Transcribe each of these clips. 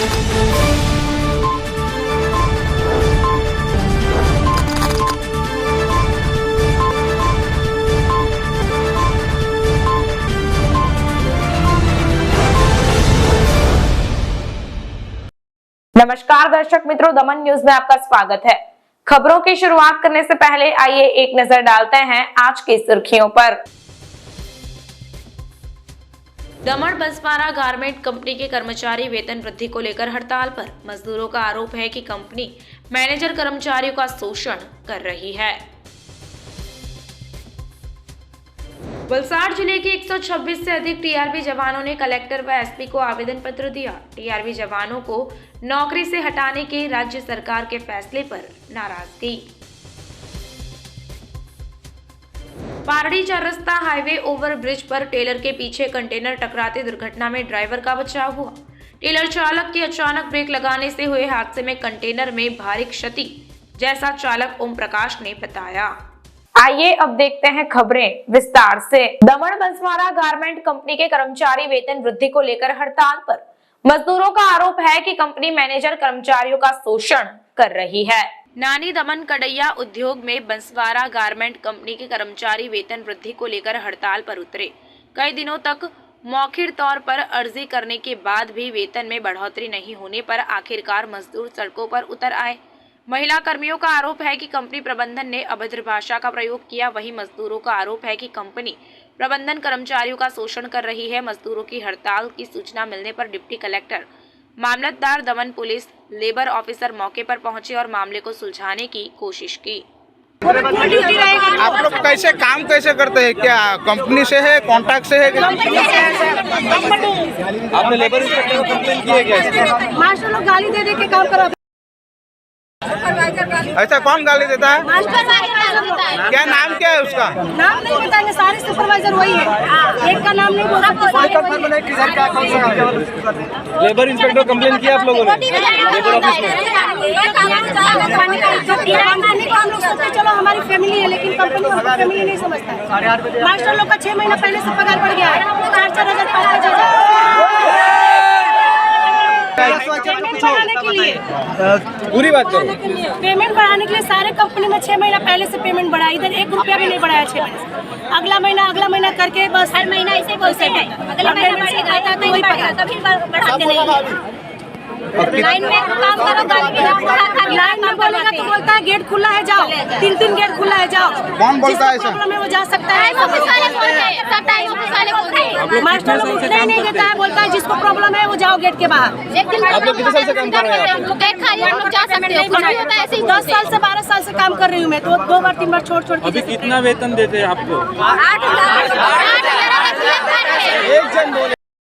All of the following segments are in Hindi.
नमस्कार दर्शक मित्रों, दमन न्यूज में आपका स्वागत है। खबरों की शुरुआत करने से पहले आइए एक नजर डालते हैं आज की सुर्खियों पर। दमन बंसवाड़ा गारमेंट कंपनी के कर्मचारी वेतन वृद्धि को लेकर हड़ताल पर। मजदूरों का आरोप है कि कंपनी मैनेजर कर्मचारियों का शोषण कर रही है। वलसाड़ जिले के 126 से अधिक टीआरबी जवानों ने कलेक्टर व एसपी को आवेदन पत्र दिया। टीआरबी जवानों को नौकरी से हटाने के राज्य सरकार के फैसले पर नाराजगी। पारड़ी चौरस्ता हाईवे ओवर ब्रिज पर टेलर के पीछे कंटेनर टकराते दुर्घटना में ड्राइवर का बचाव हुआ। टेलर चालक के अचानक ब्रेक लगाने से हुए हादसे में कंटेनर में भारी क्षति, जैसा चालक ओम प्रकाश ने बताया। आइए अब देखते हैं खबरें विस्तार से। दमन बंसवाड़ा गारमेंट कंपनी के कर्मचारी वेतन वृद्धि को लेकर हड़ताल पर। मजदूरों का आरोप है कि कंपनी मैनेजर कर्मचारियों का शोषण कर रही है। नानी दमन कड़ैया उद्योग में बंसवाड़ा गारमेंट कंपनी के कर्मचारी वेतन वृद्धि को लेकर हड़ताल पर उतरे। कई दिनों तक मौखिक तौर पर अर्जी करने के बाद भी वेतन में बढ़ोतरी नहीं होने पर आखिरकार मजदूर सड़कों पर उतर आए। महिला कर्मियों का आरोप है कि कंपनी प्रबंधन ने अभद्र भाषा का प्रयोग किया। वहीं मजदूरों का आरोप है कि कंपनी प्रबंधन कर्मचारियों का शोषण कर रही है। मजदूरों की हड़ताल की सूचना मिलने पर डिप्टी कलेक्टर, मामलतदार दमन पुलिस, लेबर ऑफिसर मौके पर पहुंचे और मामले को सुलझाने की कोशिश की। आप लोग कैसे काम कैसे करते हैं? क्या कंपनी से है, कॉन्ट्रैक्ट से है? आपने लेबर इंस्पेक्टर को कंप्लेंट की है क्या? मास्टर लोग गाली दे दे के काम करो। ऐसा कौन गाली देता है? क्या नाम क्या है उसका? नाम नहीं बताएंगे, सारे सुपरवाइजर वही है। एक का नाम नहीं बोल सकते। लेबर इंस्पेक्टर कंप्लेंट किया आप लोगों ने लेबर ऑफिस में? हम लोग सोचते चलो हमारी फैमिली है, लेकिन कंपनी हमको फैमिली नहीं समझता है। मास्टर लोग का 6 महीना पहले से पगार बढ़ गया है, 4-4 हजार 5-5 हजार। बढ़ाने के लिए पूरी बात करो। पेमेंट बढ़ाने के लिए सारे कंपनी में 6 महीना पहले से पेमेंट बढ़ा, इधर 1 रुपया भी नहीं बढ़ाया 6 महीने से। अगला महीना करके बस हर महीना ऐसे बोलते हैं, अगला महीना बढ़ेगा तो वही पगार, कभी बढ़ाते नहीं। लाइन में काम करो, लाइन में बोलेगा तो बोलता है गेट खुला है जाओ, 3 गेट खुला है जाओ। कौन बोलता है? प्रॉब्लम है वो जा सकता है। मास्टर लोग उतने नहीं देता है, बोलता है जिसको प्रॉब्लम है वो जाओ गेट के बाहर। आप लोग कितने साल से काम कर रहे हैं? 10 साल से 12 साल से काम कर रही हूँ मैं, तो 2 बार 3 बार छोड़ के। अभी कितना वेतन देते हैं आपको? 8,000। एक जन बोले।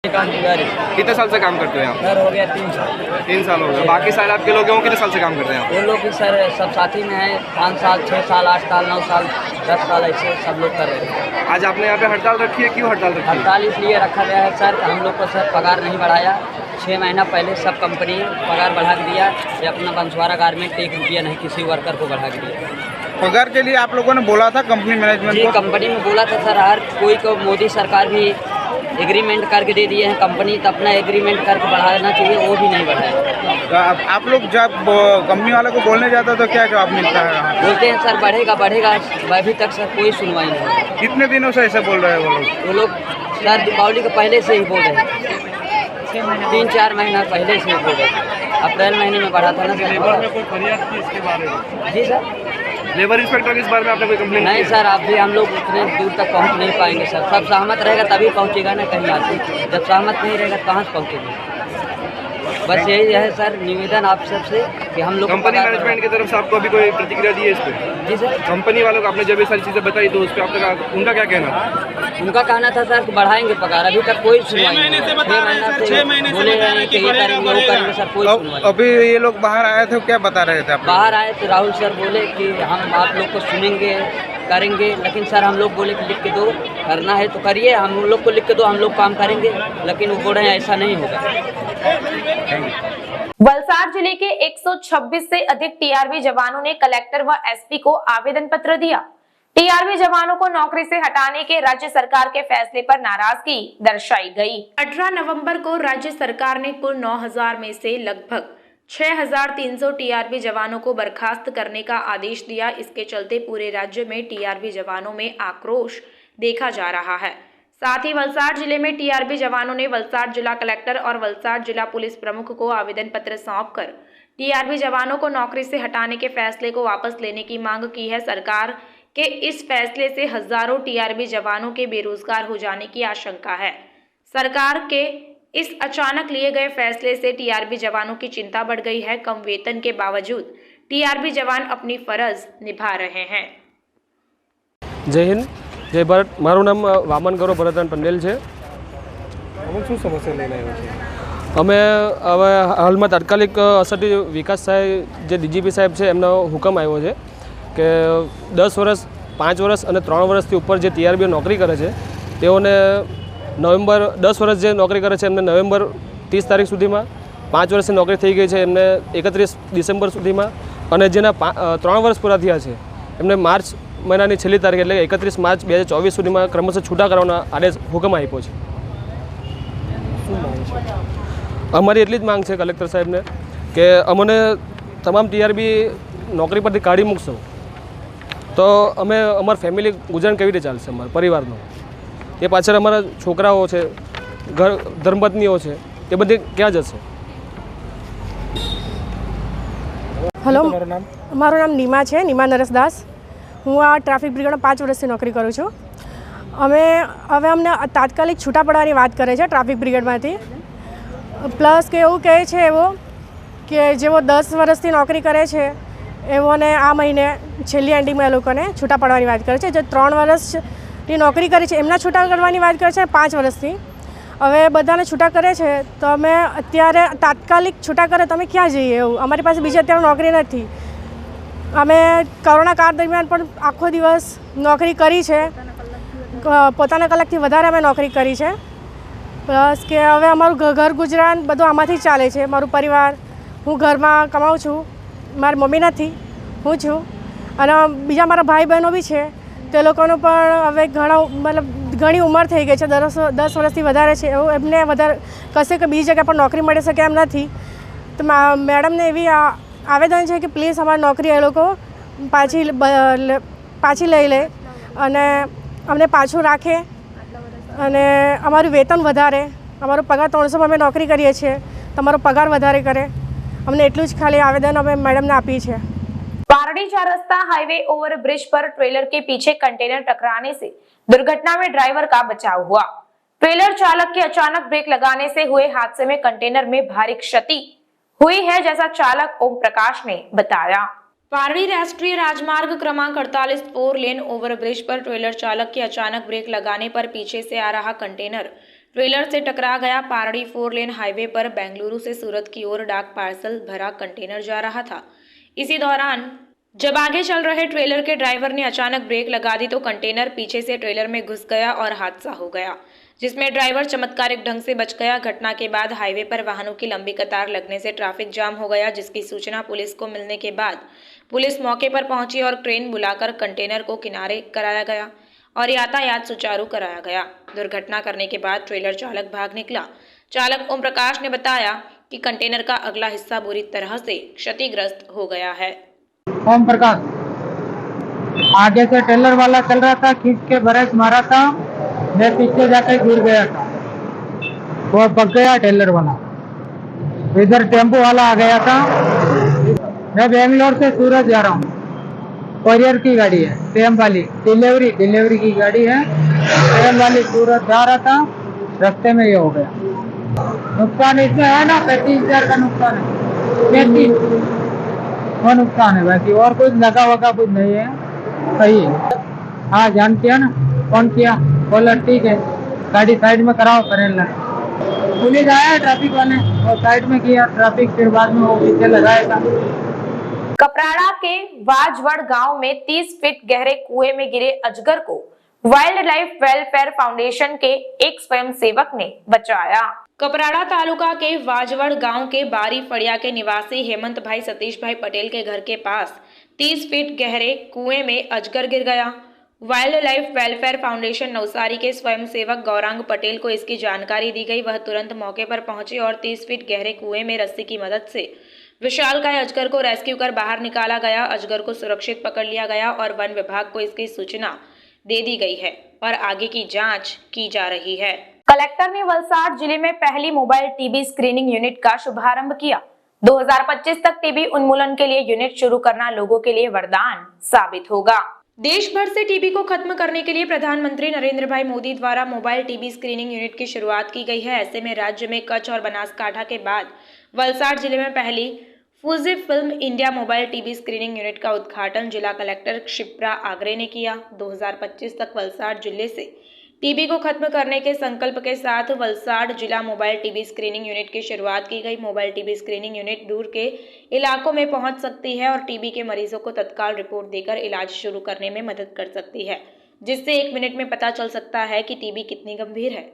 कितने साल से काम करते हो यहाँ? सर हो गया 3 साल। 3 साल हो गए। बाकी सारे आपके लोग कितने साल से काम करते हैं? वो लोग भी सर सब साथी में हैं, 5 साल 6 साल 8 साल 9 साल 10 साल ऐसे सब लोग कर रहे हैं। आज आपने यहाँ पे हड़ताल रखी है, क्यों हड़ताल रखी है? हड़ताल इसलिए रखा गया है सर, हम लोग को सर पगार नहीं बढ़ाया। 6 महीना पहले सब कंपनी पगार बढ़ा के दिया, ये अपना बंसवाड़ा गारमेंट 1 रुपया नहीं किसी वर्कर को बढ़ा के दिया। पगार के लिए आप लोगों ने बोला था कंपनी मैनेजमेंट जी, को? कंपनी में बोला था सर, हर कोई को मोदी सरकार भी एग्रीमेंट करके दे दिए हैं। कंपनी तो अपना एग्रीमेंट करके बढ़ाना चाहिए, वो भी नहीं बढ़ाया। तो आप लोग जब कंपनी वाले को बोलने जाते तो क्या जवाब मिलता है? बोलते हैं सर बढ़ेगा। अभी तक सर कोई सुनवाई नहीं। कितने दिनों से ऐसे बोल रहे हैं वो लोग? सर दीपावली के पहले से ही बोल रहे हैं, 3-4 महीना पहले से ही बोल रहे हैं। अप्रैल महीने में बढ़ा था ना। लेबर में कोई फरियाद की इसके बारे में? जी सर, लेबर इंस्पेक्टर इस बारे में आपने कोई कंप्लेंट नहीं सर, अभी हम लोग उतने दूर तक पहुंच नहीं पाएंगे सर। सब सहमत रहेगा तभी पहुंचेगा ना कहीं आगे, जब सहमत नहीं रहेगा कहाँ से पहुंचेगा। बस यही है सर निवेदन आप सबसे कि हम लोग कंपनी मैनेजमेंट की तरफ से आपको अभी कोई प्रतिक्रिया दी है इस पे? जी सर, कंपनी वालों को आपने जब ये सारी चीज़ें बताई तो उस पर आपका उनका क्या कहना था? उनका कहना था सर कि बढ़ाएंगे पगार। अभी तक कोई सुनवाई नहीं। 6 महीने से बोले रहे हैं कि ये करेंगे वो करेंगे सर, कोई सुनवाई। अभी ये लोग बाहर आए थे, क्या बता रहे थे? बाहर आए तो राहुल सर बोले कि हम आप लोग को सुनेंगे करेंगे, लेकिन सर हम लोग बोले कि लिख के दो, करना है तो करिए, हम लोग को लिख के दो, हम लोग काम करेंगे, लेकिन वो बोल रहे हैं ऐसा नहीं होगा। वलसाड़ जिले के 126 से अधिक टीआरबी जवानों ने कलेक्टर व एसपी को आवेदन पत्र दिया। टीआरबी जवानों को नौकरी से हटाने के राज्य सरकार के फैसले पर नाराजगी दर्शाई गई। 18 नवंबर को राज्य सरकार ने कुल 9000 में से लगभग 6300 टीआरबी जवानों को बर्खास्त करने का आदेश दिया। इसके चलते पूरे राज्य में टीआरबी जवानों में आक्रोश देखा जा रहा है। साथ ही वलसाड जिले में टीआरबी जवानों ने वलसाड जिला कलेक्टर और वलसाड जिला पुलिस प्रमुख को आवेदन पत्र सौंपकर टीआरबी जवानों को नौकरी से हटाने के फैसले को वापस लेने की मांग की है। सरकार के इस फैसले से हजारों टीआरबी जवानों के बेरोजगार हो जाने की आशंका है। सरकार के इस अचानक लिए गए फैसले से टीआरबी जवानों की चिंता बढ़ गई है। कम वेतन के बावजूद टीआरबी जवान अपनी फर्ज निभा रहे हैं। जय हिंद, जय भारत। मारू नाम वामन गौरव भरतन पंडेल है। શું સમસ્યા લઈને આવ્યો છે? અમે હવે હાલમાં તાત્કાલિક અસરથી વિકાસ સાહેબ જે ડીજીપી સાહેબ છે એમનો હુકમ આવ્યો છે કે 10 વર્ષ 5 વર્ષ અને 3 વર્ષથી ઉપર જે ટીઆરબી નોકરી કરે છે તેઓને નવેમ્બર 10 વર્ષ જે નોકરી કરે છે એમને નવેમ્બર 30 તારીખ સુધીમાં, 5 વર્ષની નોકરી થઈ ગઈ છે એમને 31 ડિસેમ્બર સુધીમાં અને જેના 3 વર્ષ પૂરા થયા છે એમને માર્ચ મહિનાની છેલ્લી તારીખ એટલે 31 માર્ચ 2024 સુધીમાં ક્રમશઃ છૂટા કરવાનો આદેશ હુકમ આપ્યો છે। અમારી એટલી જ માંગ છે કલેક્ટર સાહેબને કે અમને તમામ ટીઆરબી નોકરી પરથી કાઢી મૂકશો તો અમે અમારી ફેમિલી ગુજરાન કેવી રીતે ચાલશે, અમારા પરિવારનો એ પાછળ અમારા છોકરાઓ છે, ઘર ધર્મપત્નીઓ છે એ બધી ક્યાં જશે? हेलो, मारू नाम नीमा है, नीमा नरसदास। हूँ आ ट्राफिक ब्रिगेड 5 वर्षથી नौकरी करूँ छूँ। અમે હવે અમને તાત્કાલિક છૂટા પડવાની વાત કરે છે ટ્રાફિક બ્રિગેડમાંથી। પ્લસ કે એવું કહે છે એવો કે જેઓ 10 વર્ષથી નોકરી કરે છે એઓને આ મહિને છેલ્લી એન્ડિંગમાં એ લોકોને છૂટા પડવાની વાત કરે છે। જે 3 વર્ષની નોકરી કરી છે એમના છૂટા કરવાની વાત કરે છે 5 વર્ષથી। હવે બધાને છૂટા કરે છે તો અમે અત્યારે તાત્કાલિક છૂટા કરે તો અમે ક્યાં જઈએ? એવું અમારી પાસે બીજી અત્યારે નોકરી નથી। અમે કોરોના કાળ દરમિયાન પણ આખો દિવસ નોકરી કરી છે, પોતાના કલાકથી વધારે અમે નોકરી કરી છે। પ્લસ કે હવે અમારું ઘર ગુજરાન બધું આમાંથી જ ચાલે છે। મારું પરિવાર, હું ઘરમાં કમાઉં છું, મારી મમ્મી નથી, હું છું અને બીજા મારા ભાઈ બહેનો બી છે। તે લોકોનું પણ હવે ઘણી ઉંમર થઈ ગઈ છે, 10 વર્ષથી વધારે છે। એવું એમને વધારે કશે કે બીજી જગ્યા પર નોકરી મળી શકે એમ નથી। તો મેડમને એવી આવેદન છે કે પ્લીઝ અમારી નોકરી એ લોકો પાછી લઈ લે અને અમને પાછું રાખે અને અમારું વેતન વધારે, અમારો પગાર 300 અમે નોકરી કરીએ છીએ, તમારો પગાર વધારે કરે। અમને એટલું જ ખાલી આવેદન અમે મેડમને આપી છે। पारडी 4 रास्ता हाईवे ओवर ब्रिज पर ट्रेलर के पीछे कंटेनर टकराने से दुर्घटना में ड्राइवर का बचाव हुआ। ट्रेलर चालक के अचानक ब्रेक लगाने से हुए हादसे में कंटेनर में भारी क्षति हुई है, जैसा चालक ओम प्रकाश ने बताया। पारडी राष्ट्रीय राजमार्ग क्रमांक 48 4 लेन ओवर ब्रिज पर ट्रेलर चालक के अचानक ब्रेक लगाने पर पीछे से आ रहा कंटेनर ट्रेलर से टकरा गया। पारडी 4 लेन हाईवे पर बेंगलुरु से सूरत की ओर डाक पार्सल भरा कंटेनर जा रहा था। इसी दौरान जब आगे चल रहे ट्रेलर के ड्राइवर ने अचानक ब्रेक लगा दी तो कंटेनर पीछे से ट्रेलर में घुस गया और हादसा हो गया, जिसमें ड्राइवर चमत्कारिक ढंग से बच गया। घटना के बाद हाईवे पर वाहनों की लंबी कतार लगने से ट्रैफिक जाम हो गया, जिसकी सूचना पुलिस को मिलने के बाद पुलिस मौके पर पहुंची और क्रेन बुलाकर कंटेनर को किनारे कराया गया और यातायात सुचारू कराया गया। दुर्घटना करने के बाद ट्रेलर चालक भाग निकला। चालक ओम प्रकाश ने बताया कि कंटेनर का अगला हिस्सा बुरी तरह से क्षतिग्रस्त हो गया है। ओम प्रकाश, आगे से टेलर वाला चल रहा था, खींच के ब्रेक मारा था, मैं पीछे जाकर गिर गया था, वो पक गया टेलर वाला। इधर टेम्पो वाला आ गया था। मैं बेंगलोर से सूरत जा रहा हूँ, कोरियर की गाड़ी है, टेम वाली डिलीवरी की गाड़ी है। टेम वाली सूरत जा रहा था, रास्ते में ये हो गया। नुकसान इसमें है ना 35,000 का नुकसान है, 35 वो नुकसान है, बाकी और कुछ लगा वगा कुछ नहीं है, सही है। हाँ जानती है ना, फोन किया, बोला ठीक है गाड़ी साइड में कराओ, करें। पुलिस आया ट्रैफिक वाले और साइड में किया ट्रैफिक, फिर बाद में वो पीछे लगाया था। कपराड़ा के वाजवड़ गांव में 30 फीट गहरे कुएं में गिरे अजगर को वाइल्ड लाइफ वेलफेयर फाउंडेशन के एक स्वयंसेवक ने बचाया। कपराड़ा तालुका के वाजवड़ गांव के बारी फड़िया के निवासी हेमंत भाई सतीश भाई पटेल के घर के पास 30 फीट गहरे कुएं में अजगर गिर गया। Wild life welfare foundation Navsari के स्वयंसेवक गौरांग पटेल को इसकी जानकारी दी गई। वह तुरंत मौके पर पहुंचे और 30 फीट गहरे कुएं में रस्सी की मदद से विशालकाय अजगर को रेस्क्यू कर बाहर निकाला गया। अजगर को सुरक्षित पकड़ लिया गया और वन विभाग को इसकी सूचना दे दी गई है और आगे की जांच की जा रही है। कलेक्टर ने वलसाड जिले में पहली मोबाइल टीबी स्क्रीनिंग यूनिट का शुभारंभ किया। 2025 तक टीबी उन्मूलन के लिए यूनिट शुरू करना लोगों के लिए वरदान साबित होगा। देश भर से टीबी को खत्म करने के लिए प्रधानमंत्री नरेंद्र भाई मोदी द्वारा मोबाइल टीबी स्क्रीनिंग यूनिट की शुरुआत की गई है। ऐसे में राज्य में कच्छ और बनासकांठा के बाद वलसाड जिले में पहली Fuji film India mobile TB screening unit का उद्घाटन जिला कलेक्टर क्षिप्रा आगरे ने किया। 2025 तक वलसाड जिले से टीबी को खत्म करने के संकल्प के साथ वलसाड जिला मोबाइल टीबी स्क्रीनिंग यूनिट की शुरुआत की गई। मोबाइल टीबी स्क्रीनिंग यूनिट दूर के इलाकों में पहुंच सकती है और टीबी के मरीजों को तत्काल रिपोर्ट देकर इलाज शुरू करने में मदद कर सकती है, जिससे 1 मिनट में पता चल सकता है कि टीबी कितनी गंभीर है।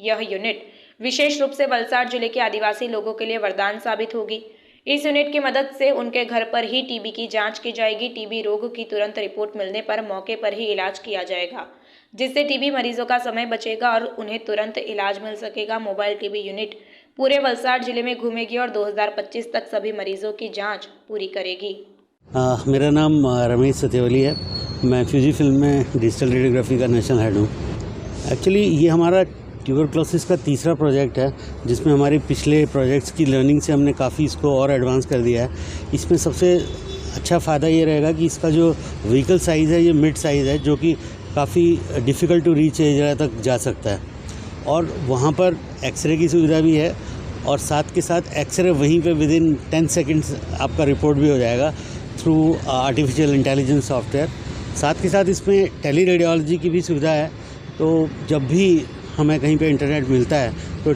यह यूनिट विशेष रूप से वलसाड जिले के आदिवासी लोगों के लिए वरदान साबित होगी। इस यूनिट की मदद से उनके घर पर ही टीबी की जांच की जाएगी। टीबी रोग की तुरंत रिपोर्ट मिलने पर मौके पर ही इलाज किया जाएगा, जिससे टीबी मरीजों का समय बचेगा और उन्हें तुरंत इलाज मिल सकेगा। मोबाइल टीबी यूनिट पूरे वलसाड जिले में घूमेगी और 2025 तक सभी मरीजों की जांच पूरी करेगी। मेरा नाम रमेश सत्यवली है। मैं फ्यूजी फिल्म में डिजिटल रेडियोग्राफी का नेशनल हेड हूँ। एक्चुअली ये हमारा ट्यूबरक्लोसिस का तीसरा प्रोजेक्ट है, जिसमें हमारे पिछले प्रोजेक्ट्स की लर्निंग से हमने काफ़ी इसको और एडवांस कर दिया है। इसमें सबसे अच्छा फ़ायदा ये रहेगा कि इसका जो व्हीकल साइज़ है ये मिड साइज़ है, जो कि काफ़ी डिफ़िकल्ट टू रीच एरिया तक जा सकता है और वहाँ पर एक्सरे की सुविधा भी है और साथ के साथ एक्सरे वहीं पे विदिन 10 सेकंड्स आपका रिपोर्ट भी हो जाएगा थ्रू आर्टिफिशियल इंटेलिजेंस सॉफ्टवेयर। साथ के साथ इसमें टेली रेडियोलॉजी की भी सुविधा है, तो जब भी हमें कहीं पे इंटरनेट मिलता है तो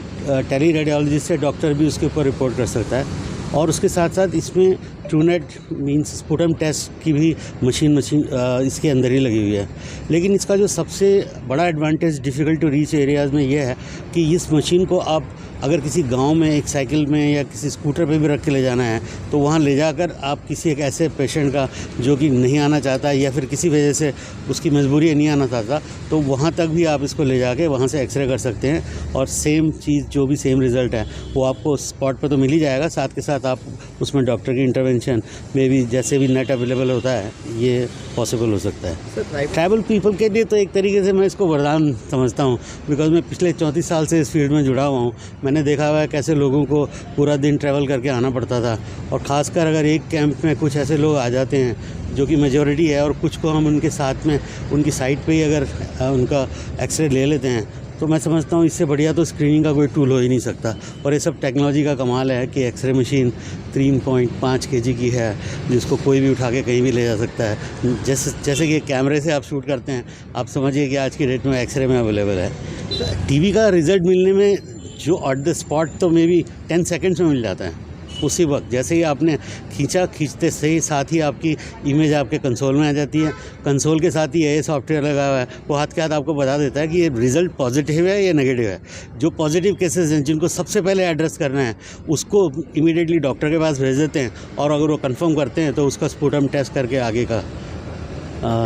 टेली रेडियोलॉजी से डॉक्टर भी उसके ऊपर रिपोर्ट कर सकता है। और उसके साथ साथ इसमें ट्रूनेट मींस स्पुटम टेस्ट की भी मशीन इसके अंदर ही लगी हुई है। लेकिन इसका जो सबसे बड़ा advantage difficult to reach areas में यह है कि इस मशीन को आप अगर किसी गांव में एक साइकिल में या किसी स्कूटर पे भी रख के ले जाना है तो वहाँ ले जाकर आप किसी एक ऐसे पेशेंट का जो कि नहीं आना चाहता या फिर किसी वजह से उसकी मजबूरी है नहीं आना चाहता, तो वहाँ तक भी आप इसको ले जाके वहाँ से एक्सरे कर सकते हैं और सेम चीज़ जो भी सेम रिज़ल्ट है वो आपको स्पॉट पर तो मिल ही जाएगा। साथ के साथ आप उसमें डॉक्टर की इंटरवेंशन में भी जैसे भी नेट अवेलेबल होता है ये पॉसिबल हो सकता है। ट्राइबल पीपल के लिए तो एक तरीके से मैं इसको वरदान समझता हूँ, बिकॉज मैं पिछले 34 साल से इस फील्ड में जुड़ा हुआ हूँ। मैंने देखा हुआ है कैसे लोगों को पूरा दिन ट्रैवल करके आना पड़ता था और ख़ासकर अगर एक कैंप में कुछ ऐसे लोग आ जाते हैं जो कि मेजॉरिटी है और कुछ को हम उनके साथ में उनकी साइट पे ही अगर उनका एक्सरे ले लेते हैं तो मैं समझता हूँ इससे बढ़िया तो स्क्रीनिंग का कोई टूल हो ही नहीं सकता। और ये सब टेक्नोलॉजी का कमाल है कि एक्सरे मशीन 3.5 kg की है जिसको कोई भी उठा के कहीं भी ले जा सकता है। जैसे कि कैमरे से आप शूट करते हैं, आप समझिए कि आज की डेट में एक्सरे में अवेलेबल है। टीवी का रिज़ल्ट मिलने में जो ऑन द स्पॉट तो मे बी 10 सेकेंड्स में मिल जाता है। उसी वक्त जैसे ही आपने खींचते से साथ ही आपकी इमेज आपके कंसोल में आ जाती है। कंसोल के साथ ही ये सॉफ्टवेयर लगा हुआ है, वो हाथ के हाथ आपको बता देता है कि ये रिज़ल्ट पॉजिटिव है या नेगेटिव है। जो पॉजिटिव केसेस हैं जिनको सबसे पहले एड्रेस करना है उसको इमीडिएटली डॉक्टर के पास भेज देते हैं और अगर वो कंफर्म करते हैं तो उसका स्पुटम टेस्ट करके आगे का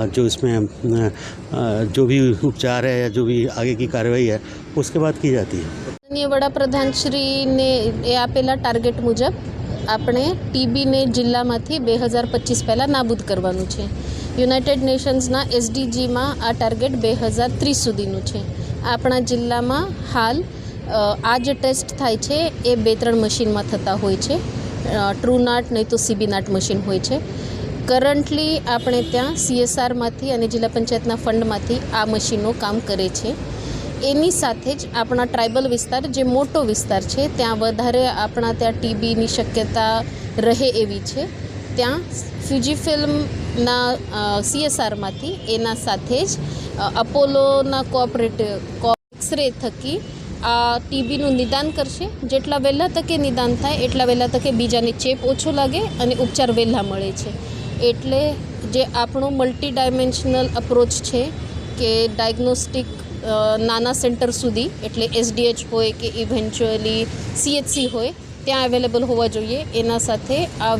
जो इसमें जो भी उपचार है या जो भी आगे की कार्रवाई है उसके बाद की जाती है। माननीय વડાપ્રધાનશ્રીને એ આપેલા ટાર્ગેટ મુજબ આપણે ટીબીને જિલ્લામાંથી 2025 પહેલાં નાબૂદ કરવાનું છે। યુનાઇટેડ નેશન્સના SDGમાં આ ટાર્ગેટ 2030 સુધીનું છે। આપણા જિલ્લામાં હાલ આ જે ટેસ્ટ થાય છે એ 2-3 મશીનમાં થતા હોય છે। ટ્રૂનાટ નહીં તો CBનાટ મશીન હોય છે। કરન્ટલી આપણે ત્યાં CSRમાંથી અને જિલ્લા પંચાયતના ફંડમાંથી આ મશીનો કામ કરે છે। એની સાથે જ આપણા ટ્રાઇબલ વિસ્તાર જે મોટો વિસ્તાર છે ત્યાં વધારે આપણા ત્યાં ટીબીની શક્યતા રહે એવી છે। ત્યાં ફ્યુજીફિલ્મના CSRમાંથી એના સાથે જ અપોલોના કોઓપરેટિવ એક્સરે થકી આ ટીબીનું નિદાન કરશે। જેટલા વહેલા તકે નિદાન થાય એટલા વહેલા તકે બીજાને ચેપ ઓછો લાગે અને ઉપચાર વહેલા મળે છે। એટલે જે આપણો મલ્ટી ડાયમેન્શનલ અપ્રોચ છે કે ડાયગ્નોસ્ટિક નાના સેન્ટર સુધી એટલે SDH હોય કે ઇવેન્ચ્યુઅલી CHC હોય ત્યાં અવેલેબલ હોવા જોઈએ। એના સાથે આ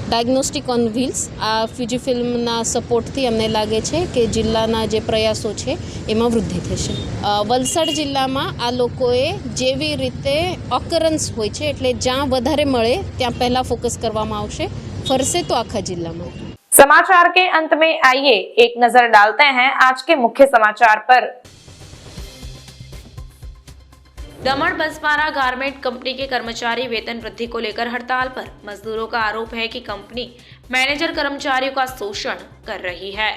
ડાયગ્નોસ્ટિક ઓન વ્હીલ્સ આ ફ્યુજીફિલ્મના સપોર્ટથી અમને લાગે છે કે જિલ્લાના જે પ્રયાસો છે એમાં વૃદ્ધિ થશે. વલસાડ જિલ્લામાં આ લોકોએ જેવી રીતે ઓકરન્સ હોય છે એટલે જ્યાં વધારે મળે ત્યાં પહેલાં ફોકસ કરવામાં આવશે, ફરશે તો આખા જિલ્લામાં. समाचार के अंत में आइए एक नजर डालते हैं आज के मुख्य समाचार पर। दमन बंसवाड़ा गारमेंट कंपनी के कर्मचारी वेतन वृद्धि को लेकर हड़ताल पर। मजदूरों का आरोप है कि कंपनी मैनेजर कर्मचारियों का शोषण कर रही है।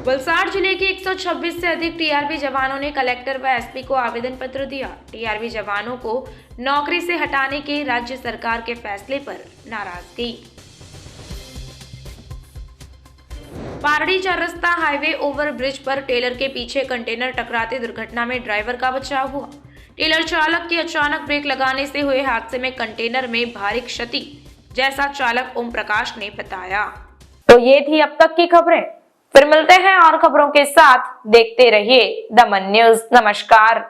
वलसाड़ जिले के 126 से अधिक टीआरबी जवानों ने कलेक्टर व एसपी को आवेदन पत्र दिया। टीआरबी जवानों को नौकरी से हटाने के राज्य सरकार के फैसले पर नाराजगी। पारड़ी चौरस्ता हाईवे ओवर ब्रिज पर टेलर के पीछे कंटेनर टकराते दुर्घटना में ड्राइवर का बचाव हुआ। टेलर चालक के अचानक ब्रेक लगाने से हुए हादसे में कंटेनर में भारी क्षति, जैसा चालक ओम प्रकाश ने बताया। तो ये थी अब तक की खबरें, फिर मिलते हैं और खबरों के साथ। देखते रहिए दमन न्यूज। नमस्कार।